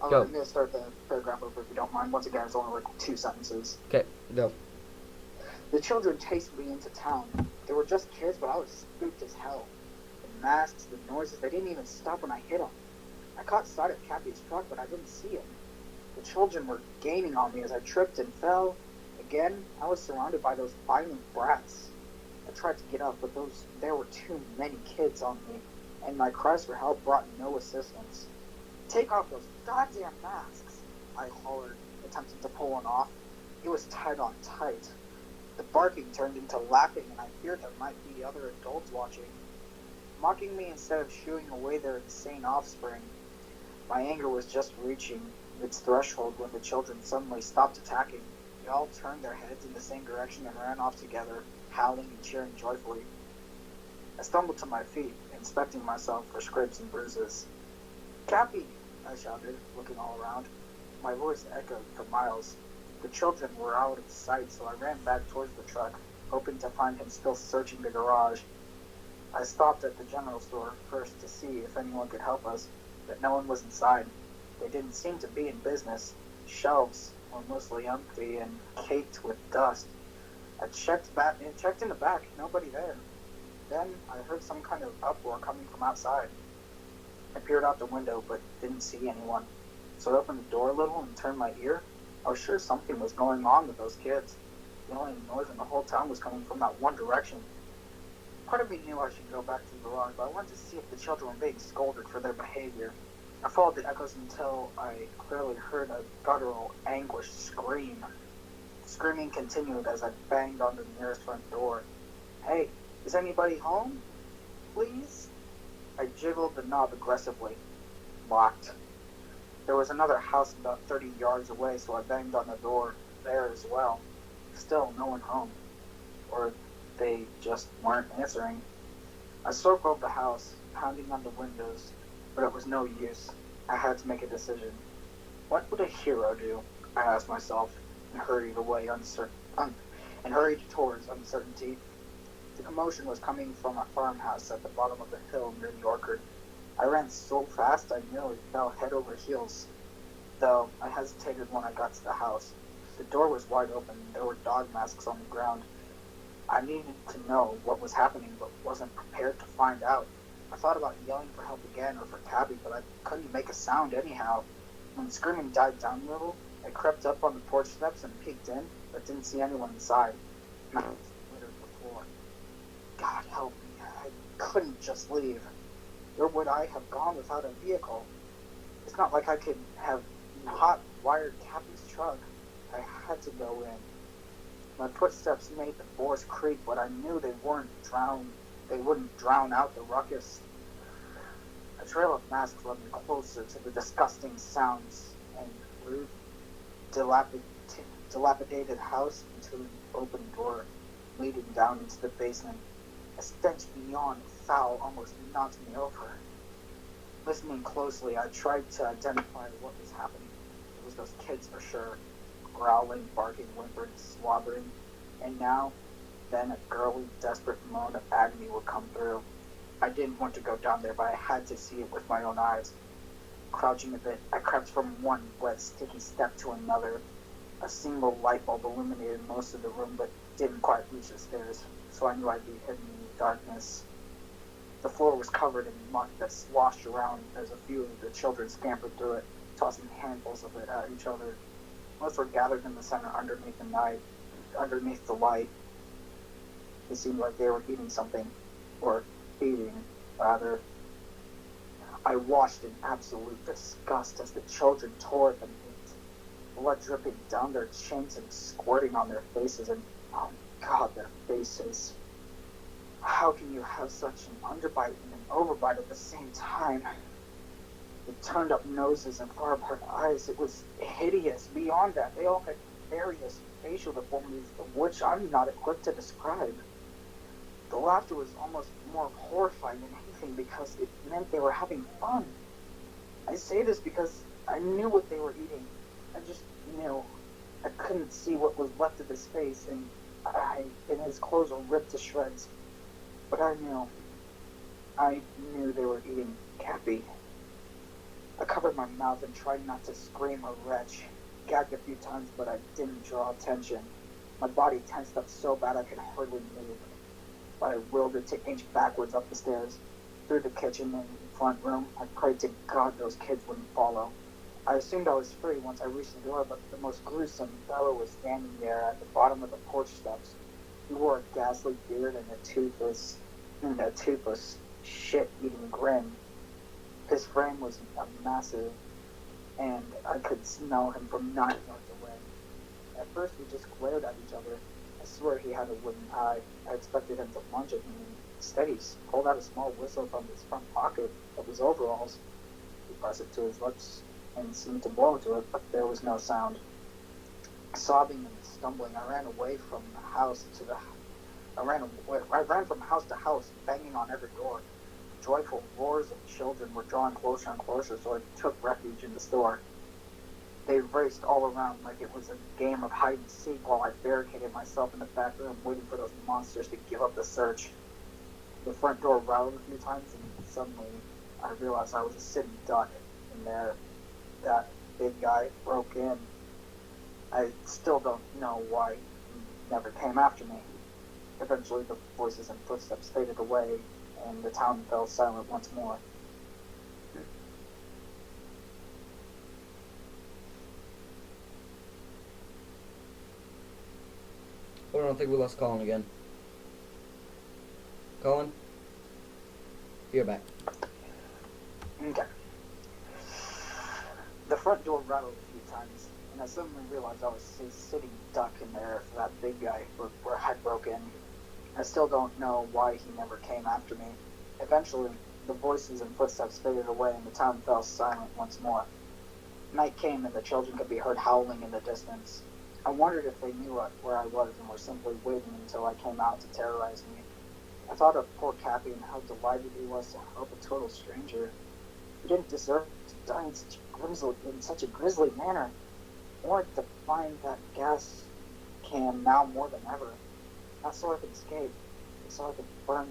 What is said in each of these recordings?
Alright, Go. I'm gonna start the paragraph over if you don't mind. Once again, it's only like 2 sentences. Okay, go. The children chased me into town. They were just kids, but I was spooked as hell. The masks, the noises, they didn't even stop when I hit them. I caught sight of Cappy's truck, but I didn't see him. The children were gaining on me as I tripped and fell. Again, I was surrounded by those violent brats. I tried to get up, but there were too many kids on me, and my cries for help brought no assistance. Take off those goddamn masks, I hollered, attempting to pull one off. It was tied on tight. The barking turned into laughing, and I feared there might be other adults watching, mocking me instead of shooing away their insane offspring. My anger was just reaching its threshold when the children suddenly stopped attacking. They all turned their heads in the same direction and ran off together, howling and cheering joyfully. I stumbled to my feet, inspecting myself for scrapes and bruises. Cappy! I shouted, looking all around. My voice echoed for miles. The children were out of sight, so I ran back towards the truck, hoping to find him still searching the garage. I stopped at the general store first to see if anyone could help us, but no one was inside. They didn't seem to be in business. Shelves were mostly empty and caked with dust. I checked in the back, nobody there. Then I heard some kind of uproar coming from outside. I peered out the window, but didn't see anyone. So I opened the door a little and turned my ear. I was sure something was going on with those kids. The only noise in the whole town was coming from that one direction. Part of me knew I should go back to the garage, but I wanted to see if the children were being scolded for their behavior. I followed the echoes until I clearly heard a guttural, anguished scream. The screaming continued as I banged on the nearest front door. Hey, is anybody home? Please? I jiggled the knob aggressively. Locked. There was another house about 30 yards away, so I banged on the door there as well. Still no one home. Or they just weren't answering. I circled the house, pounding on the windows, but it was no use. I had to make a decision. What would a hero do? I asked myself, and hurried towards uncertainty. The commotion was coming from a farmhouse at the bottom of the hill near the orchard. I ran so fast I nearly fell head over heels, though I hesitated when I got to the house. The door was wide open and there were dog masks on the ground. I needed to know what was happening, but wasn't prepared to find out. I thought about yelling for help again or for Tabby, but I couldn't make a sound anyhow. When the screaming died down a little, I crept up on the porch steps and peeked in, but didn't see anyone inside. My hands littered the floor. God help me, I couldn't just leave. Where would I have gone without a vehicle? It's not like I could have hot-wired Cappy's truck. I had to go in. My footsteps made the floors creak, but I knew they wouldn't drown out the ruckus. A trail of masks led me closer to the disgusting sounds and rude, dilapidated house into an open door leading down into the basement. A stench beyond foul almost knocked me over. Listening closely, I tried to identify what was happening. It was those kids for sure. Growling, barking, whimpering, slobbering. And now, then a girly, desperate moan of agony would come through. I didn't want to go down there, but I had to see it with my own eyes. Crouching a bit, I crept from one wet, sticky step to another. A single light bulb illuminated most of the room, but didn't quite reach the stairs, so I knew I'd be hidden in the darkness. The floor was covered in muck that sloshed around as a few of the children scampered through it, tossing handfuls of it at each other. Most were gathered in the center underneath the light. It seemed like they were eating something, or feeding, rather. I watched in absolute disgust as the children tore at the meat, blood dripping down their chins and squirting on their faces, and, oh God, their faces. How can you have such an underbite and an overbite at the same time? The turned up noses and far apart eyes, it was hideous. Beyond that, they all had various facial deformities, of which I'm not equipped to describe. The laughter was almost more horrifying than anything because it meant they were having fun. I say this because I knew what they were eating. I just knew. I couldn't see what was left of his face, and his clothes were ripped to shreds. But I knew they were eating Cappy. I covered my mouth and tried not to scream or retch. Gagged a few times, but I didn't draw attention. My body tensed up so bad I could hardly move, but I willed it to inch backwards up the stairs. Through the kitchen and front room, I prayed to God those kids wouldn't follow. I assumed I was free once I reached the door, but the most gruesome fellow was standing there at the bottom of the porch steps. He wore a ghastly beard and a toothless, shit-eating grin. His frame was massive, and I could smell him from 9 yards away. At first, we just glared at each other. I swear he had a wooden eye. I expected him to lunge at me. Instead, he pulled out a small whistle from his front pocket of his overalls. He pressed it to his lips and seemed to blow to it, but there was no sound. Sobbing and stumbling, I ran away from the house to the. I ran from house to house, banging on every door. Joyful roars of children were drawing closer and closer, so I took refuge in the store. They raced all around like it was a game of hide and seek while I barricaded myself in the back room, waiting for those monsters to give up the search. The front door rattled a few times, and suddenly I realized I was a sitting duck in there. That big guy broke in. I still don't know why he never came after me. Eventually the voices and footsteps faded away, and the town fell silent once more. Hold on, I think we lost Colin again. Colin? You're back. Okay. The front door rattled a few times, and I suddenly realized I was a sitting duck in there for that big guy where had broken in. I still don't know why he never came after me. Eventually, the voices and footsteps faded away, and the town fell silent once more. Night came, and the children could be heard howling in the distance. I wondered if they knew where I was and were simply waiting until I came out to terrorize me. I thought of poor Cappy and how delighted he was to help a total stranger. He didn't deserve to die in such a grisly manner. I wanted to find that gas can now more than ever. Not so I could escape, but so I could burn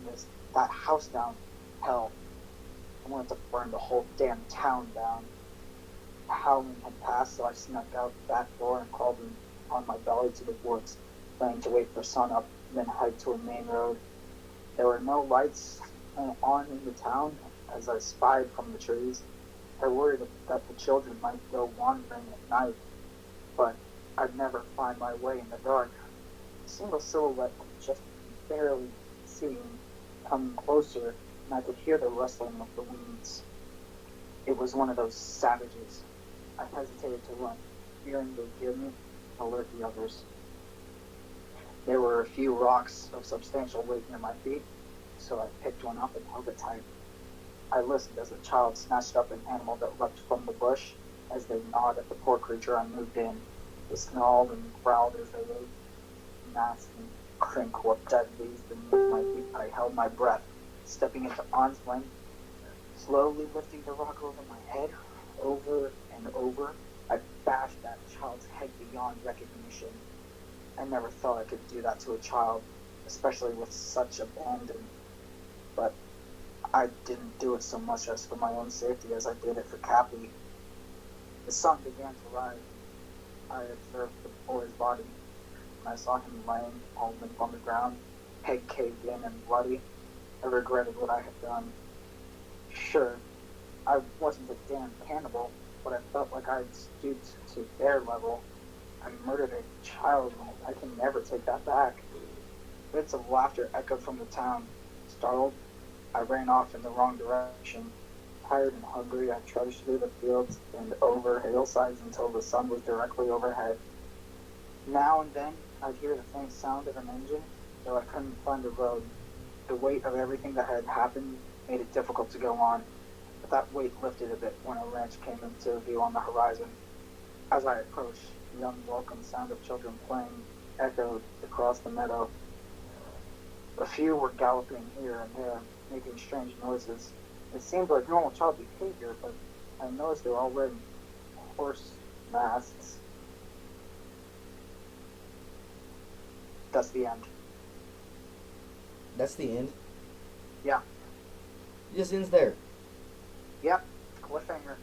that house down. Hell, I wanted to burn the whole damn town down. The howling had passed, so I snuck out the back door and crawled on my belly to the woods, planning to wait for sunup, then hike to a main road. There were no lights on in the town as I spied from the trees. I worried that the children might go wandering at night, but I'd never find my way in the dark. A single silhouette could just barely seen coming closer, and I could hear the rustling of the weeds. It was one of those savages. I hesitated to run, fearing they'd hear me and alert the others. There were a few rocks of substantial weight near my feet, so I picked one up and held it tight. I listened as the child snatched up an animal that leapt from the bush. As they gnawed at the poor creature, I moved in. They snarled and growled as they ate. Masked and crinkle dead leaves beneath my feet. I held my breath, stepping into arm's length, slowly lifting the rock over my head. Over and over, I bashed that child's head beyond recognition. I never thought I could do that to a child, especially with such abandon. But I didn't do it so much as for my own safety as I did it for Cappy. The sun began to rise. I observed the boy's body, and I saw him laying all limp on the ground, head caved in and bloody. I regretted what I had done. Sure, I wasn't a damn cannibal, but I felt like I'd stooped to their level. I murdered a child, and I can never take that back. Bits of laughter echoed from the town. Startled, I ran off in the wrong direction. Tired and hungry, I trudged through the fields and over hillsides until the sun was directly overhead. Now and then, I'd hear the faint sound of an engine, though I couldn't find a road. The weight of everything that had happened made it difficult to go on, but that weight lifted a bit when a ranch came into view on the horizon. As I approached, the unwelcome sound of children playing echoed across the meadow. A few were galloping here and there, making strange noises. It seemed like normal child behavior, but I noticed they were all wearing horse masks. That's the end. That's the end? Yeah. It just ends there. Yep. Cliffhanger.